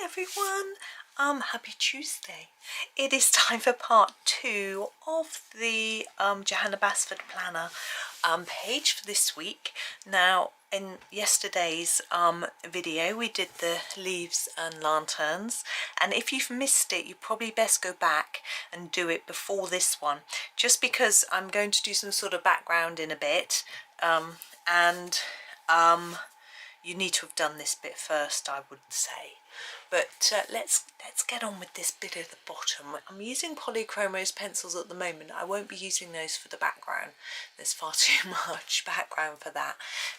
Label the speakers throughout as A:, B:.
A: everyone, happy Tuesday. It is time for part 2 of the Johanna Basford planner page for this week. Now in yesterday's video we did the leaves and lanterns, and if you've missed it you probably best go back and do it before this one, just because I'm going to do some sort of background in a bit, and you need to have done this bit first, I would say. But let's get on with this bit at the bottom. I'm using Polychromos pencils at the moment. I won't be using those for the background. There's far too much background for that.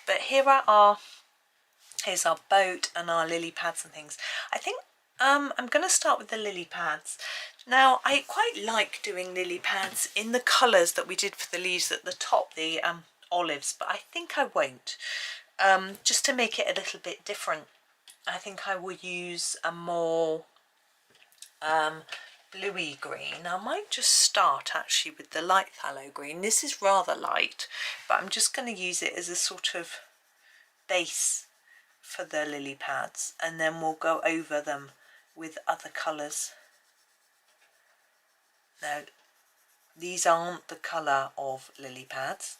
A: But here's our boat and our lily pads and things. I think I'm going to start with the lily pads. Now, I quite like doing lily pads in the colours that we did for the leaves at the top, the olives, but I think I won't. Just to make it a little bit different, I think I will use a more bluey green. I might just start actually with the light phthalo green. This is rather light, but I'm just going to use it as a sort of base for the lily pads, and then we'll go over them with other colours. Now, these aren't the colour of lily pads,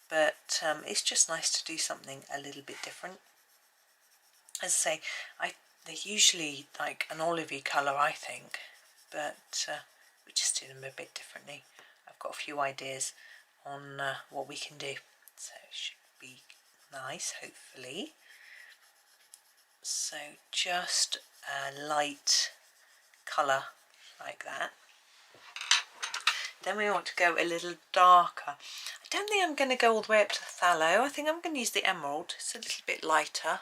A: but it's just nice to do something a little bit different. As I say, they're usually like an olivey colour, I think, but we just do them a bit differently. I've got a few ideas on what we can do, so it should be nice, hopefully. So just a light colour like that. Then we want to go a little darker. I don't think I'm going to go all the way up to the phthalo. I think I'm going to use the emerald. It's a little bit lighter.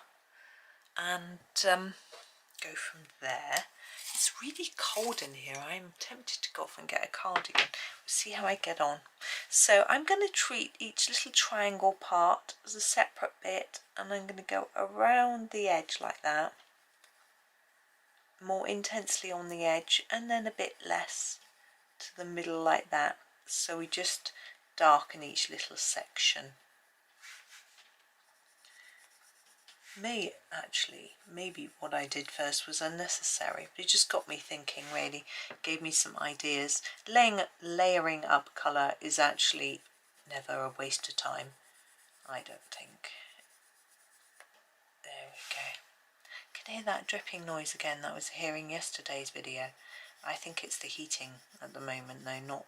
A: And go from there. It's really cold in here. I'm tempted to go off and get a cardigan. We'll see how I get on. So I'm going to treat each little triangle part as a separate bit, and I'm going to go around the edge like that. More intensely on the edge, and then a bit less to the middle like that, so we just darken each little section. Maybe what I did first was unnecessary, but it just got me thinking, really gave me some ideas. Layering up colour is actually never a waste of time, I don't think. There we go. Can hear that dripping noise again that I was hearing yesterday's video. I think it's the heating at the moment though,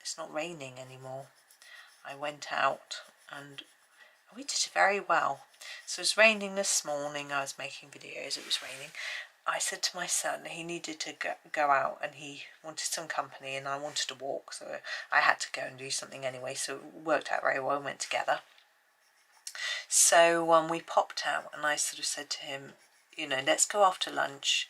A: it's not raining anymore. I went out and we did very well. So it was raining this morning, I was making videos, it was raining. I said to my son he needed to go out and he wanted some company and I wanted to walk, so I had to go and do something anyway, so it worked out very well, we went together. So we popped out and I sort of said to him, you know, let's go after lunch.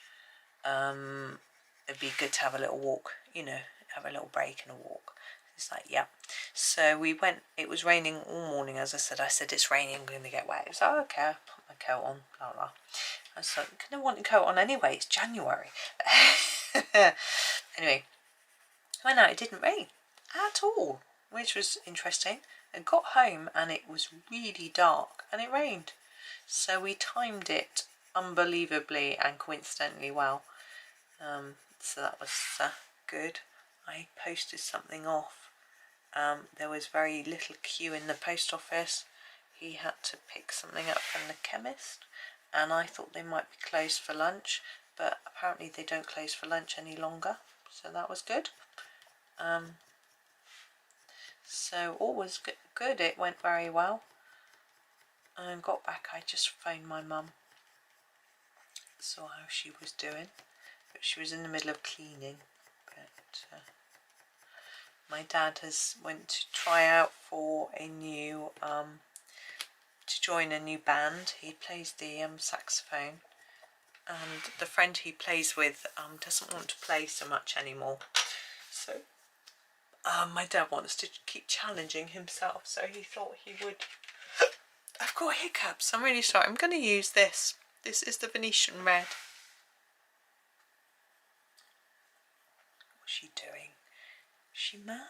A: It'd be good to have a little walk, you know, have a little break and a walk. It's like, yeah. So we went, it was raining all morning, as I said it's raining, I'm going to get wet. It was like, okay, I'll put my coat on, blah, blah. I was like, I'm going to want a coat on anyway, it's January. Anyway, went out, it didn't rain at all, which was interesting. I got home and it was really dark and it rained. So we timed it unbelievably and coincidentally well. So that was good. I posted something off. There was very little queue in the post office. He had to pick something up from the chemist, and I thought they might be closed for lunch, but apparently they don't close for lunch any longer, so that was good. So all was good, it went very well. And got back, I just phoned my mum, saw how she was doing, but she was in the middle of cleaning. But my dad went to try out for a new, to join a new band. He plays the saxophone, and the friend he plays with doesn't want to play so much anymore. So my dad wants to keep challenging himself, so he thought he would. I've got hiccups, I'm really sorry. I'm going to use this. This is the Venetian red. What's she doing? Is she mad?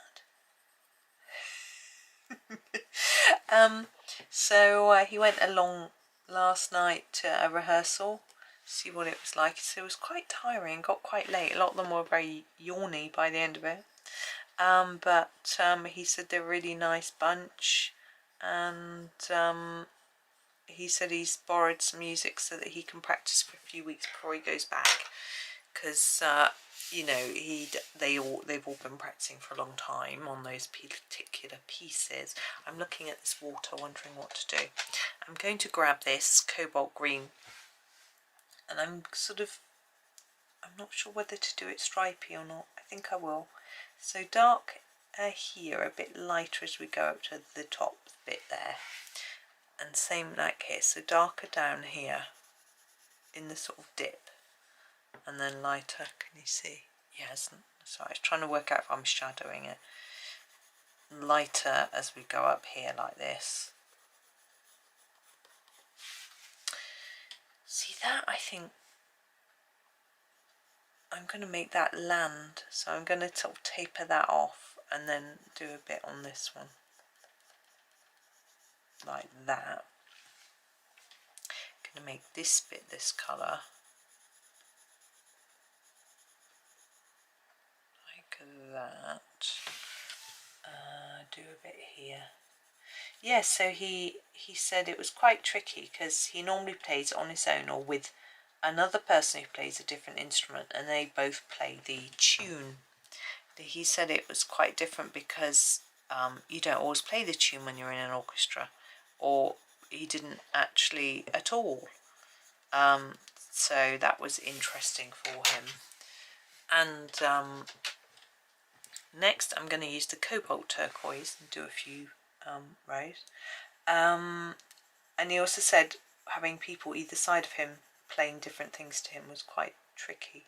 A: So he went along last night to a rehearsal, see what it was like. So it was quite tiring, got quite late. A lot of them were very yawny by the end of it. But he said they're a really nice bunch, and he said he's borrowed some music so that he can practice for a few weeks before he goes back, because you know, they've all been practicing for a long time on those particular pieces. I'm looking at this water, wondering what to do. I'm going to grab this cobalt green, and I'm not sure whether to do it stripy or not. I think I will. So dark here, a bit lighter as we go up to the top bit there, and same like here, so darker down here in the sort of dip, and then lighter. Can you see? Yes. Sorry, I was trying to work out if I'm shadowing it. Lighter as we go up here like this. See that? I think I'm going to make that land, so I'm going to sort of taper that off and then do a bit on this one like that. I'm going to make this bit this colour like that. Do a bit here. Yeah, so he said it was quite tricky because he normally plays on his own or with another person who plays a different instrument, and they both play the tune. He said it was quite different because you don't always play the tune when you're in an orchestra, or he didn't actually at all. So that was interesting for him. And next I'm going to use the cobalt turquoise and do a few rows. And he also said having people either side of him playing different things to him was quite tricky.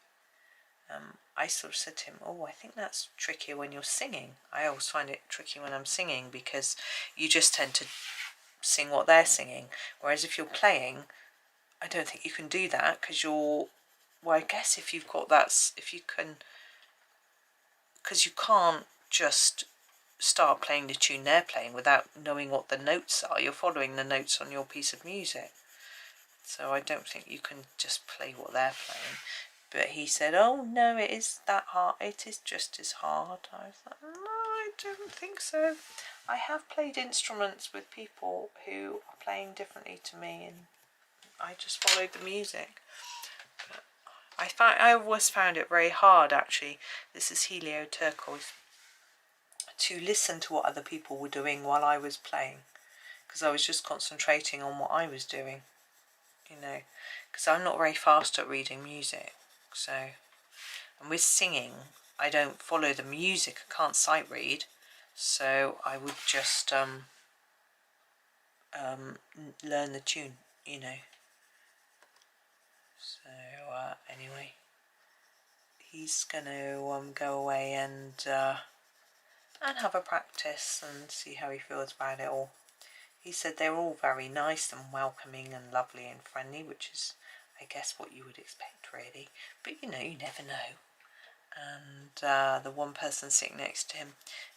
A: I sort of said to him, oh, I think that's trickier when you're singing. I always find it tricky when I'm singing because you just tend to sing what they're singing. Whereas if you're playing, I don't think you can do that because you're, well, I guess if you've got that, if you can, because you can't just start playing the tune they're playing without knowing what the notes are. You're following the notes on your piece of music. So I don't think you can just play what they're playing. But he said, oh no, it is that hard. It is just as hard. I was like, no, I don't think so. I have played instruments with people who are playing differently to me, and I just followed the music. But I always found it very hard, actually. This is helio turquoise, to listen to what other people were doing while I was playing, because I was just concentrating on what I was doing, you know, because I'm not very fast at reading music. So, and with singing, I don't follow the music. I can't sight read, so I would just learn the tune, you know. So anyway, he's gonna go away and have a practice and see how he feels about it all. He said they're all very nice and welcoming and lovely and friendly, which is, I guess, what you would expect, really. But you know, you never know. And the one person sitting next to him,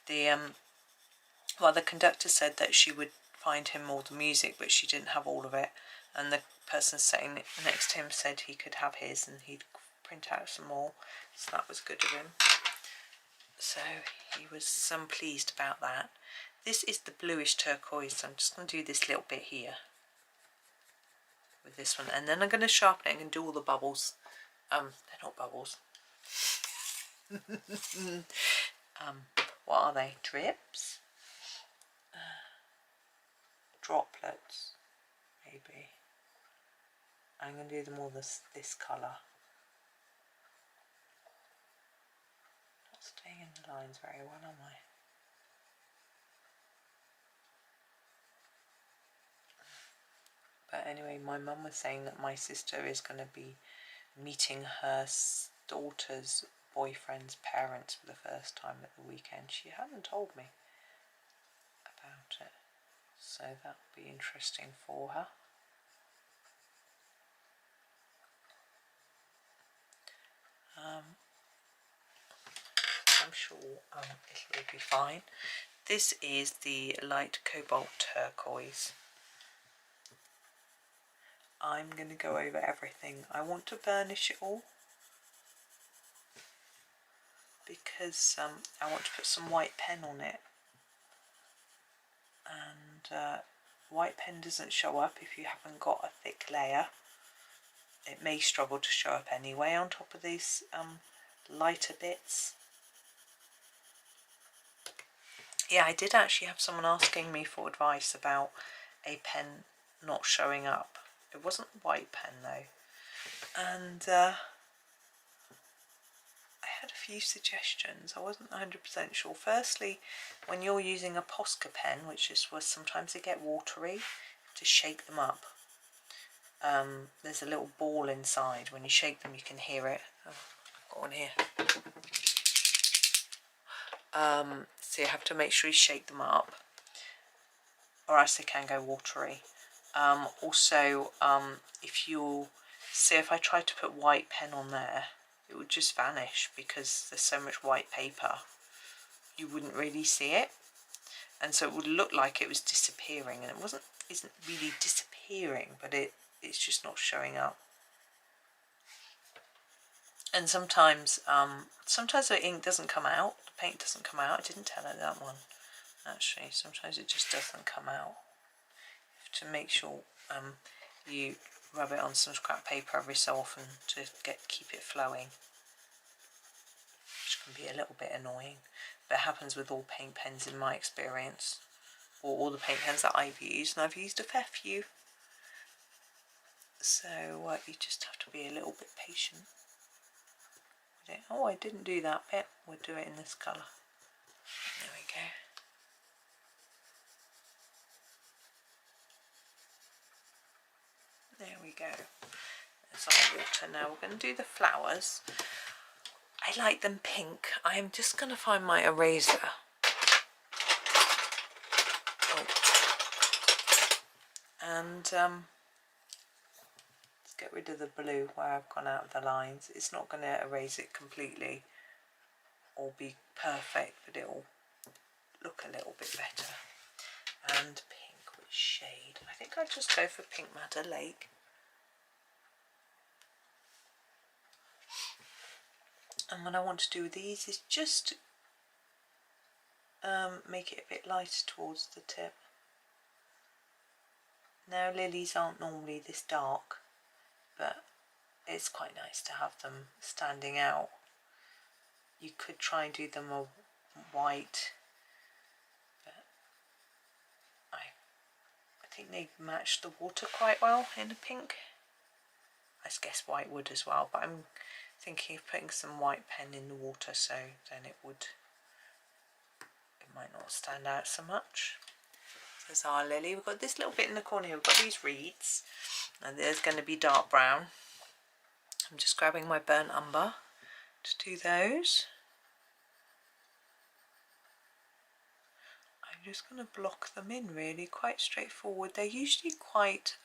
A: the conductor said that she would find him all the music, but she didn't have all of it. And the person sitting next to him said he could have his, and he'd print out some more. So that was good of him. So he was pleased about that. This is the bluish turquoise, so I'm just going to do this little bit here with this one, and then I'm going to sharpen it and do all the bubbles. They're not bubbles. What are they? Drips? Droplets, maybe. I'm going to do them all this colour. Not staying in the lines very well, am I? But anyway, my mum was saying that my sister is going to be meeting her daughter's boyfriend's parents for the first time at the weekend. She hadn't told me about it, so that will be interesting for her. I'm sure it will be fine. This is the light cobalt turquoise. I'm going to go over everything. I want to burnish it all because I want to put some white pen on it, and white pen doesn't show up if you haven't got a thick layer. It may struggle to show up anyway on top of these lighter bits. Yeah, I did actually have someone asking me for advice about a pen not showing up. It wasn't a white pen though, and I had a few suggestions. I wasn't 100% sure. Firstly, when you're using a Posca pen, which is where sometimes they get watery, to shake them up. There's a little ball inside. When you shake them, you can hear it. Oh, I've got one here. So you have to make sure you shake them up, or else they can go watery. Also, if I tried to put white pen on there, it would just vanish because there's so much white paper. You wouldn't really see it, and so it would look like it was disappearing, and it isn't really disappearing, but it's just not showing up. And sometimes the ink doesn't come out, the paint doesn't come out. I didn't tell her that one, actually. Sometimes it just doesn't come out. You have to make sure you rub it on some scrap paper every so often to keep it flowing, which can be a little bit annoying. But it happens with all paint pens in my experience, or all the paint pens that I've used, and I've used a fair few. So you just have to be a little bit patient. Oh, I didn't do that bit. We'll do it in this colour. There we go. There we go. There's our water. Now we're going to do the flowers. I like them pink. I am just going to find my eraser. Oh. And get rid of the blue where I've gone out of the lines. It's not going to erase it completely or be perfect, but it'll look a little bit better. And pink, which shade? I think I'll just go for Pink Madder Lake. And what I want to do with these is just make it a bit lighter towards the tip. Now, lilies aren't normally this dark, but it's quite nice to have them standing out. You could try and do them a white, but I think they match the water quite well in a pink. I guess white would as well, but I'm thinking of putting some white pen in the water, so then it might not stand out so much. There's our lily. We've got this little bit in the corner here. We've got these reeds, and there's going to be dark brown. I'm just grabbing my burnt umber to do those. I'm just going to block them in, really, quite straightforward. They're usually quite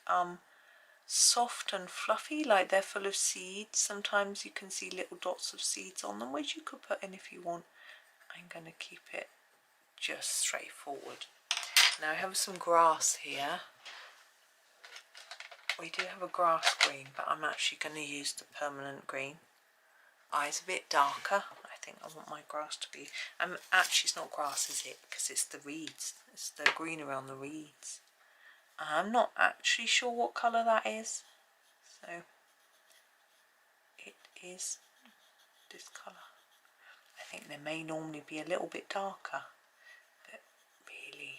A: soft and fluffy, like they're full of seeds. Sometimes you can see little dots of seeds on them, which you could put in if you want. I'm going to keep it just straightforward. Now I have some grass here. We do have a grass green, but I'm actually going to use the permanent green. It's a bit darker. I think I want my grass to be... actually, it's not grass, is it? Because it's the reeds. It's the green around the reeds. I'm not actually sure what colour that is. So, it is this colour. I think they may normally be a little bit darker, but really,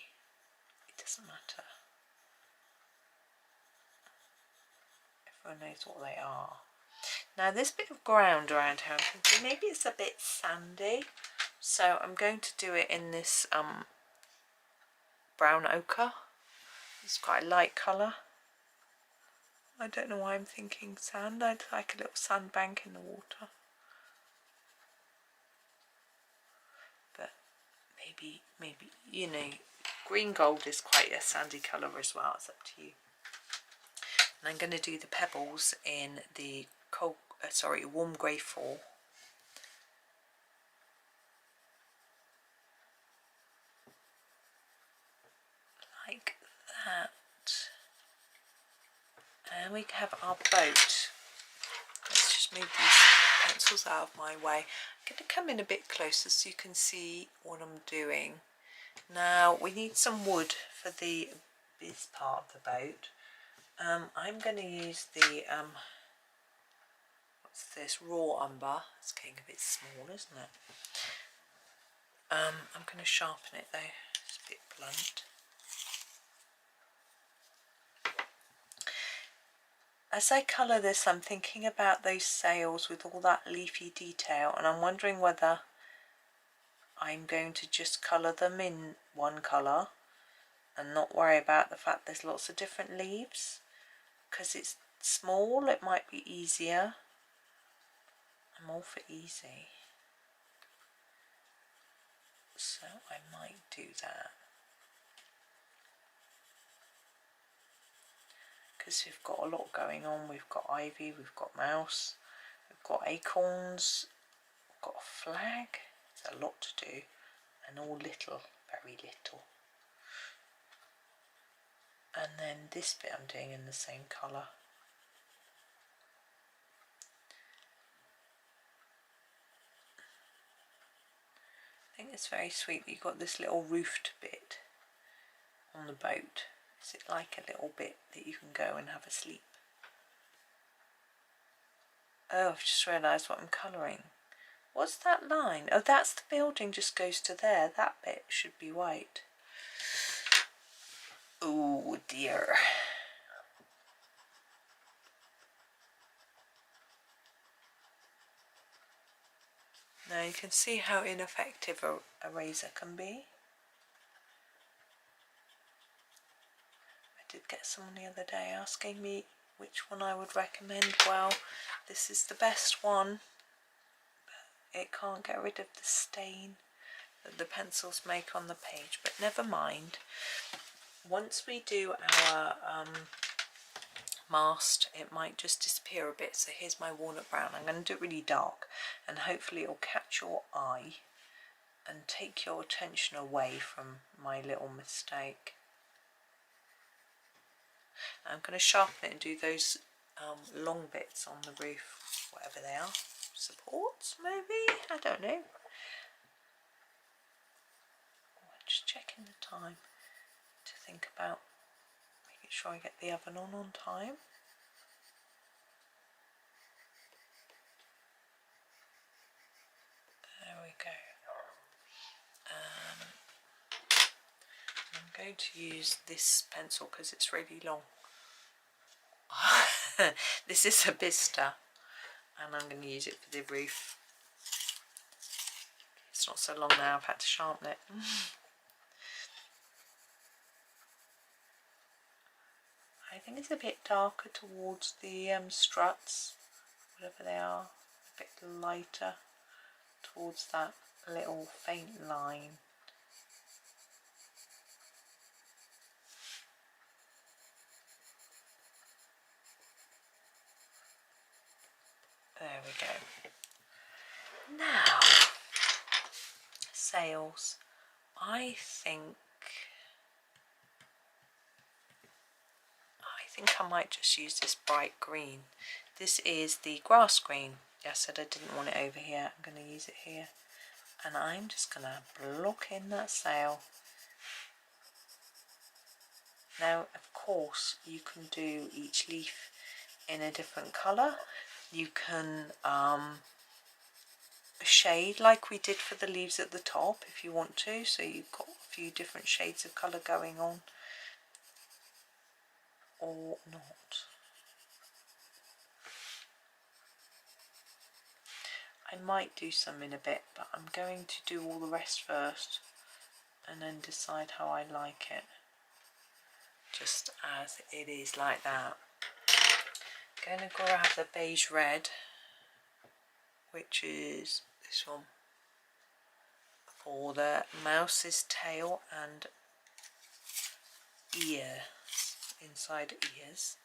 A: it doesn't matter. Everyone knows what they are. Now, this bit of ground around here, I'm thinking maybe it's a bit sandy, so I'm going to do it in this brown ochre. It's quite a light colour. I don't know why I'm thinking sand. I'd like a little sandbank in the water. But maybe, you know, green gold is quite a sandy colour as well. It's up to you. And I'm going to do the pebbles in the warm grey 4. Like that. And we have our boat. Let's just move these pencils out of my way. I'm going to come in a bit closer so you can see what I'm doing. Now we need some wood for the this part of the boat. I'm going to use the what's this, raw umber. It's getting a bit small, isn't it? I'm going to sharpen it though. It's a bit blunt. As I colour this, I'm thinking about those sails with all that leafy detail, and I'm wondering whether I'm going to just colour them in one colour and not worry about the fact there's lots of different leaves. Because it's small, it might be easier. I'm all for easy. So I might do that. Because we've got a lot going on. We've got ivy, we've got mouse, we've got acorns, we've got a flag. There's a lot to do, and all little, very little. And then this bit I'm doing in the same colour. I think it's very sweet that you've got this little roofed bit on the boat. Is it like a little bit that you can go and have a sleep? Oh, I've just realised what I'm colouring. What's that line? Oh, that's the building, just goes to there. That bit should be white. Oh dear. Now you can see how ineffective a razor can be. I did get someone the other day asking me which one I would recommend. Well, this is the best one, but it can't get rid of the stain that the pencils make on the page, but never mind. Once we do our mast, it might just disappear a bit. So here's my walnut brown. I'm going to do it really dark, and hopefully it'll catch your eye and take your attention away from my little mistake. I'm going to sharpen it and do those long bits on the roof, whatever they are, supports maybe, I don't know. Just checking the time to think about making sure I get the oven on time. There we go. I'm going to use this pencil because it's really long. This is a bistre, and I'm going to use it for the roof. It's not so long now, I've had to sharpen it. I think it's a bit darker towards the struts, whatever they are, a bit lighter towards that little faint line. There we go. Now, sails. I think I might just use this bright green. This is the grass green. I said I didn't want it over here. I'm going to use it here. And I'm just going to block in that sail. Now, of course, you can do each leaf in a different colour. You can shade like we did for the leaves at the top if you want to. So you've got a few different shades of colour going on. Or not. I might do some in a bit, but I'm going to do all the rest first and then decide how I like it, just as it is like that. I'm going to grab the beige red, which is this one, for the mouse's tail and ear, inside ears.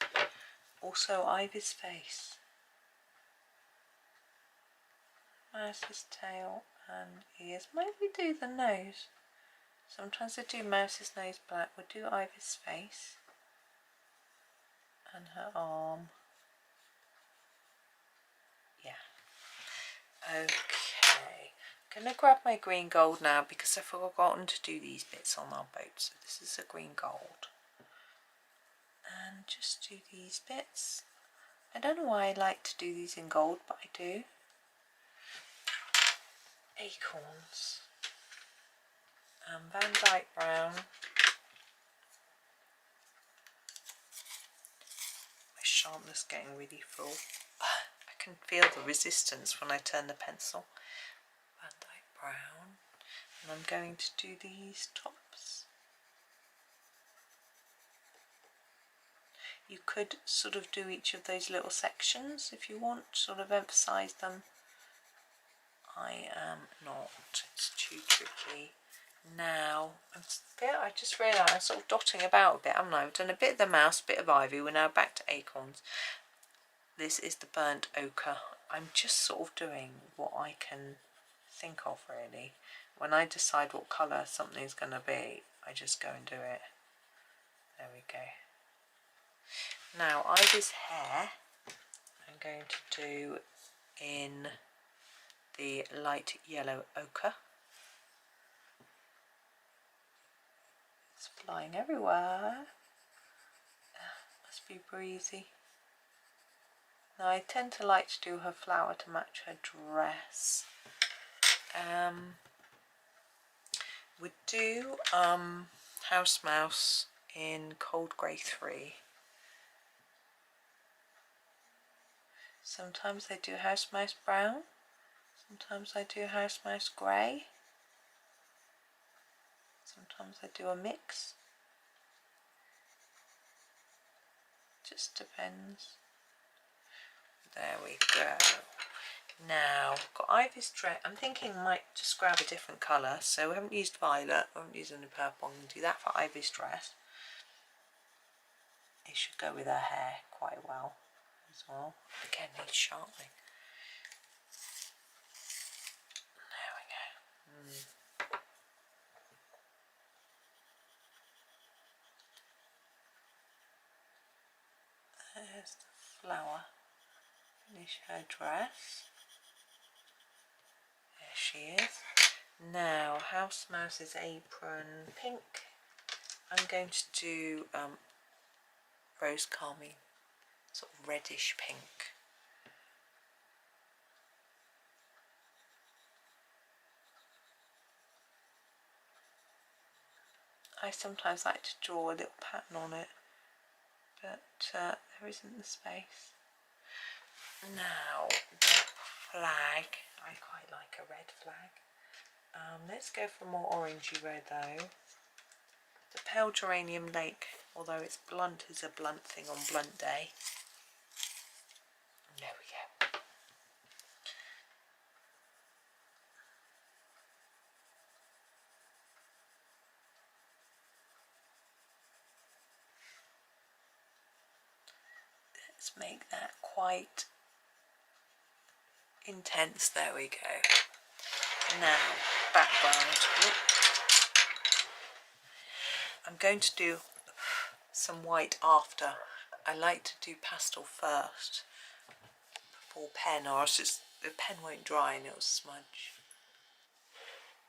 A: Also Ivy's face. Mouse's tail and ears. Maybe do the nose. Sometimes I do Mouse's nose black. We'll do Ivy's face. and her arm. Yeah. Okay. I'm going to grab my green gold now because I've forgotten to do these bits on our boat. So this is a green gold. And just do these bits. I don't know why I like to do these in gold, but I do. Acorns. Van Dyck brown. My sharpness getting really full. I can feel the resistance when I turn the pencil. Van Dyck brown. And I'm going to do these tops. You could sort of do each of those little sections if you want, sort of emphasize them. I am not, it's too tricky. Now, I just realised I'm sort of dotting about a bit, haven't I? I've done a bit of the mouse, a bit of ivy, we're now back to acorns. This is the burnt ochre. I'm just sort of doing what I can think of really. When I decide what colour something's going to be, I just go and do it. There we go. Now, Ivy's hair, I'm going to do in the light yellow ochre. It's flying everywhere. Must be breezy. Now, I tend to like to do her flower to match her dress. Would do House Mouse in Cold Grey 3. Sometimes I do House Mouse brown. Sometimes I do House Mouse grey. Sometimes I do a mix. Just depends. There we go. Now, I've got Ivy's dress. I'm thinking I might just grab a different colour. So we haven't used violet, I haven't used any purple. I'm going to do that for Ivy's dress. It should go with her hair quite well as well. Again, needs sharpening. There we go. There's the flower. Finish her dress. There she is. Now, House Mouse's apron pink. I'm going to do rose carmine, sort of reddish pink. I sometimes like to draw a little pattern on it, but there isn't the space. Now, the flag. I quite like a red flag. Let's go for more orangey red though. The pale geranium lake, although it's blunt, is a blunt thing on blunt day. There we go. Let's make that quite intense. There we go. Now, background. I'm going to do some white after. I like to do pastel first before pen, or else the pen won't dry and it'll smudge.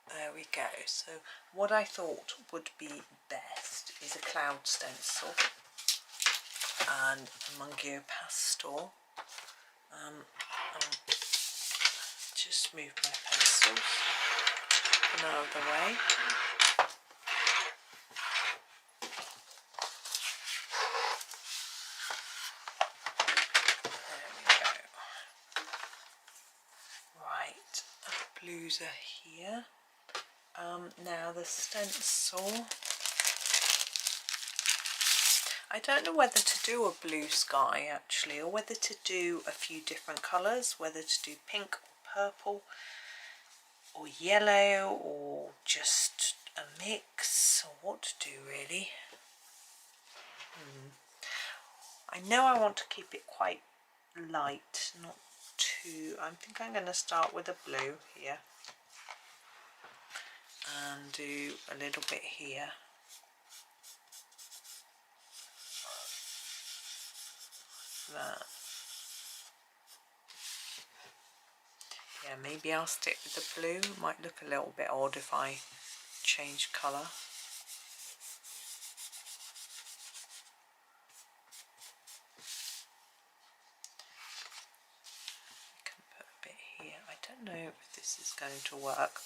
A: There we go. So what I thought would be best is a cloud stencil and a Mungio pastel. I'll just move my pencils up and out of the way. There we go. Right, blues are here. Now the stencil. I don't know whether to do a blue sky actually, or whether to do a few different colours, whether to do pink or purple or yellow or just a mix, or what to do really. I know I want to keep it quite light, not too. I think I'm going to start with a blue here and do a little bit here. that. Yeah, maybe I'll stick with the blue. Might look a little bit odd if I change colour. I can put a bit here. I don't know if this is going to work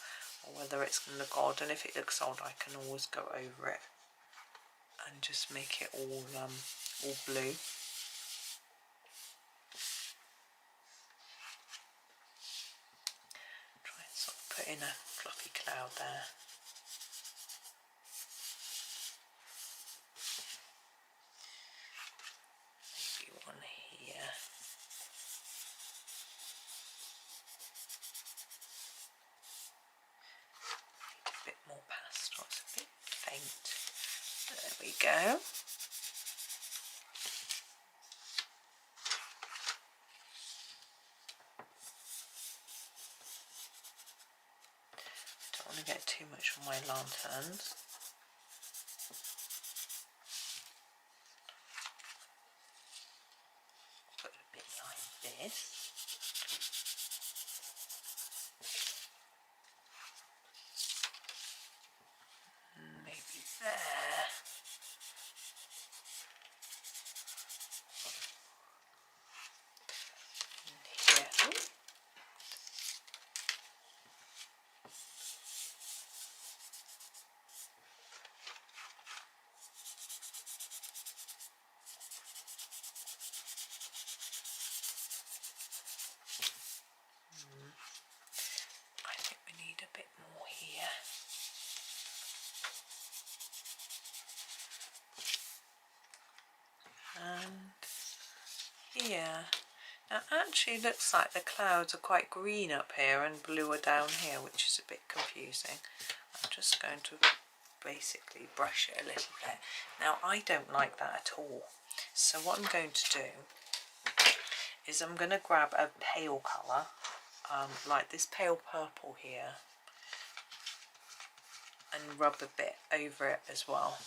A: or whether it's going to look odd, and if it looks odd I can always go over it and just make it all blue. Try and sort of put in a fluffy cloud there. Maybe one here. Need a bit more pastel, it's a bit faint. There we go. Don't want to get too much on my lanterns. Put it a bit like this. Maybe there. And here. Ooh. I think we need a bit more here. And here. Now actually looks like the clouds are quite green up here and bluer down here, which is a bit confusing. I'm just going to basically brush it a little bit. Now I don't like that at all. So what I'm going to do is I'm going to grab a pale colour, like this pale purple here, and rub a bit over it as well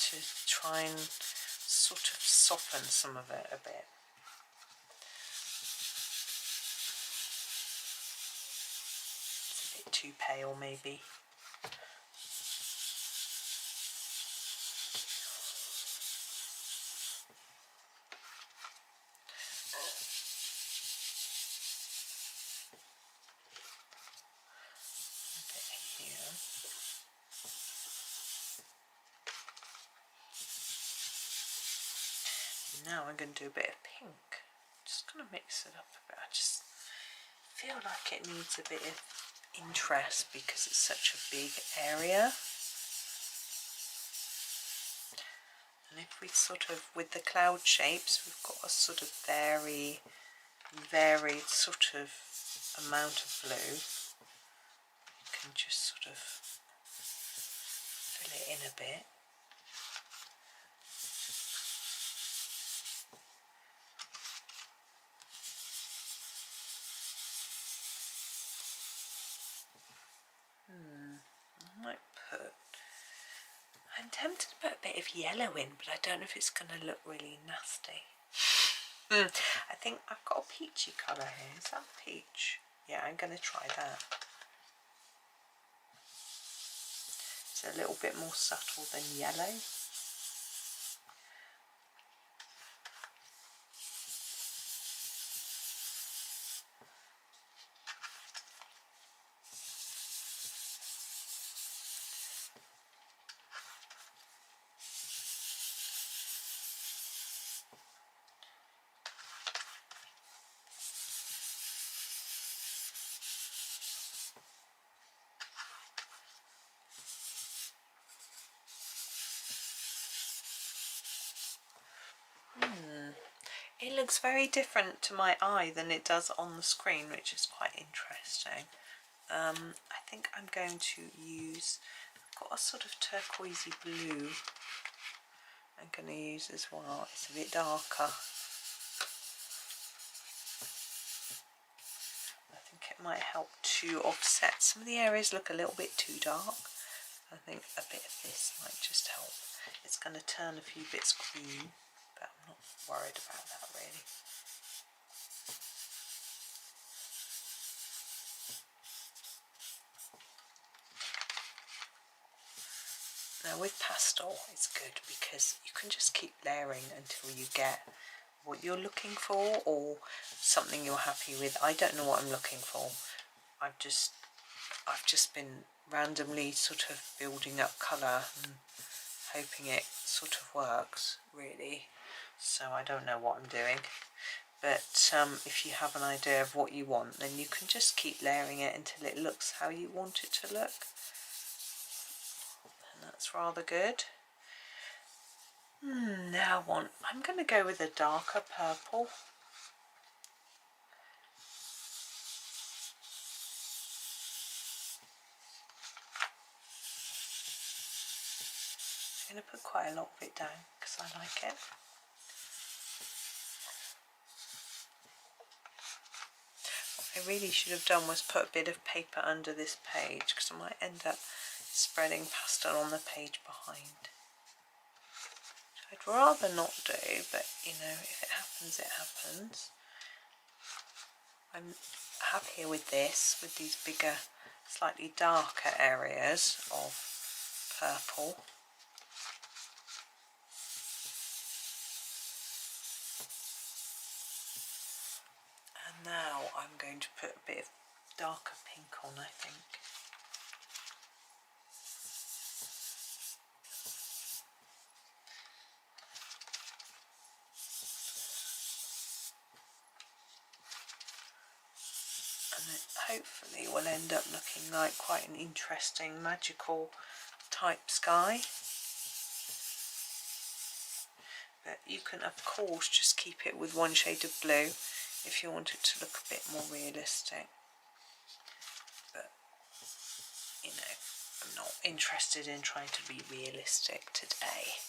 A: to try and sort of soften some of it a bit. It's a bit too pale maybe. Now I'm going to do a bit of pink. Just going to mix it up a bit. I just feel like it needs a bit of interest because it's such a big area. And if we sort of, with the cloud shapes, we've got a sort of varied sort of amount of blue. You can just sort of fill it in a bit. I'm tempted to put a bit of yellow in, but I don't know if it's going to look really nasty. I think I've got a peachy colour here. Is that peach? Yeah, I'm going to try that. It's a little bit more subtle than yellow. It looks very different to my eye than it does on the screen, which is quite interesting. I think I'm going to use, I've got a sort of turquoisey blue I'm going to use as well. It's a bit darker. I think it might help to offset. Some of the areas look a little bit too dark. I think a bit of this might just help. It's going to turn a few bits green, but I'm not worried about that really. Now with pastel it's good because you can just keep layering until you get what you're looking for or something you're happy with. I don't know what I'm looking for. I've just been randomly sort of building up colour and hoping it sort of works really, so I don't know what I'm doing. But if you have an idea of what you want, then you can just keep layering it until it looks how you want it to look, and that's rather good. Now I'm going to go with a darker purple. I'm going to put quite a lot of it down because I like it. What I really should have done was put a bit of paper under this page because I might end up spreading pastel on the page behind. I'd rather not do, but you know, if it happens, it happens. I'm happier with this, with these bigger, slightly darker areas of purple. And now I'm going to put a bit of darker pink on, I think. And it hopefully will end up looking like quite an interesting magical type sky. But you can of course just keep it with one shade of blue if you want it to look a bit more realistic. But you know, I'm not interested in trying to be realistic today.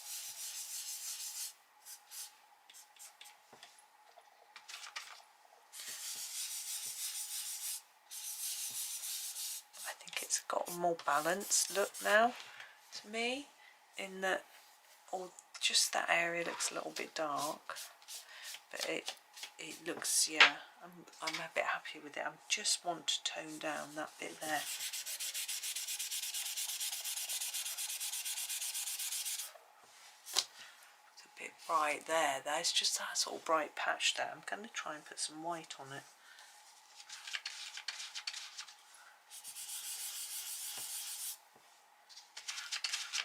A: I think it's got a more balanced look now to me, in that, or just that area looks a little bit dark, but it looks, yeah, I'm a bit happy with it. I just want to tone down that bit there. It's a bit bright there. There's just that sort of bright patch there. I'm going to try and put some white on it.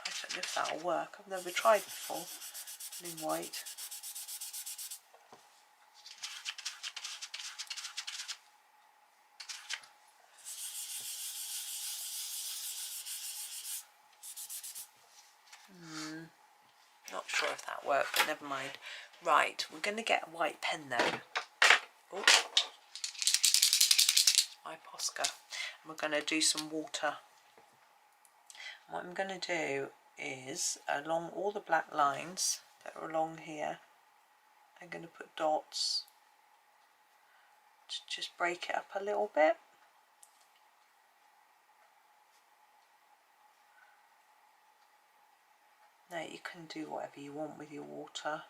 A: I don't know if that'll work. I've never tried before in white. Not sure if that worked, but never mind. Right, we're going to get a white pen though. Oh, my Posca. And we're going to do some water. What I'm going to do is, along all the black lines that are along here, I'm going to put dots to just break it up a little bit. Now you can do whatever you want with your water,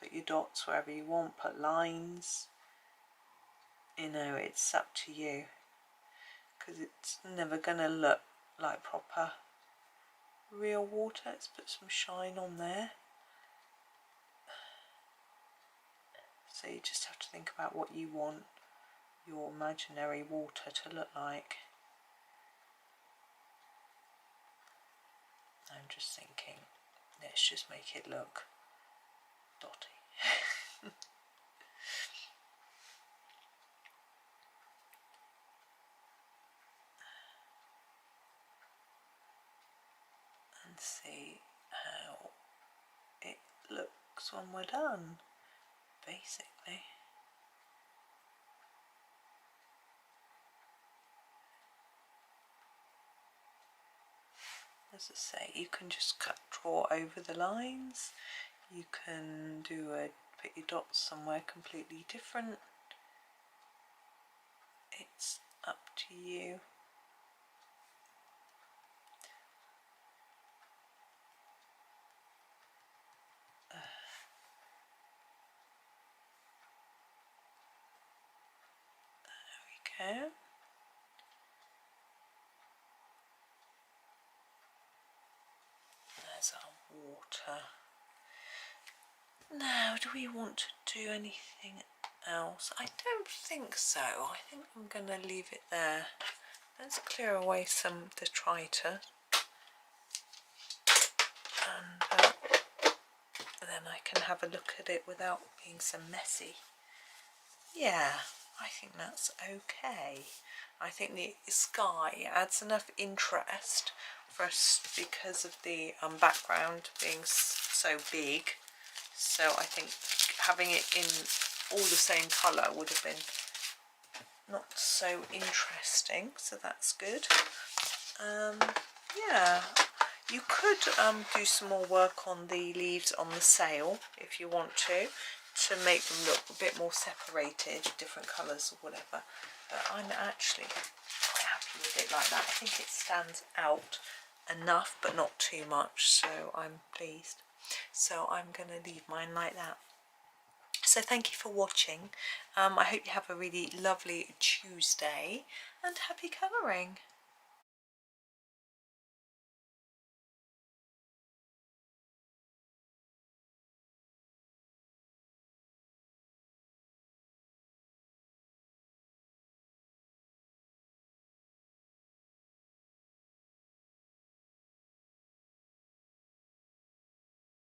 A: put your dots wherever you want, put lines, you know, it's up to you, because it's never going to look like proper real water. Let's put some shine on there. So you just have to think about what you want your imaginary water to look like. I'm just thinking, let's just make it look dotty. And see how it looks when we're done, basically. As I say, you can just draw over the lines. You can put your dots somewhere completely different. It's up to you. go. There's our water. Now, do we want to do anything else? I don't think so. I think I'm going to leave it there. Let's clear away some detritus. And then I can have a look at it without being so messy. Yeah, I think that's okay. I think the sky adds enough interest for us because of the background being so big. So I think having it in all the same colour would have been not so interesting. So that's good. Yeah, you could do some more work on the leaves on the sail if you want to make them look a bit more separated, different colours or whatever. But I'm actually quite happy with it like that. I think it stands out enough, but not too much, so I'm pleased. So I'm going to leave mine like that. So thank you for watching. I hope you have a really lovely Tuesday and happy colouring.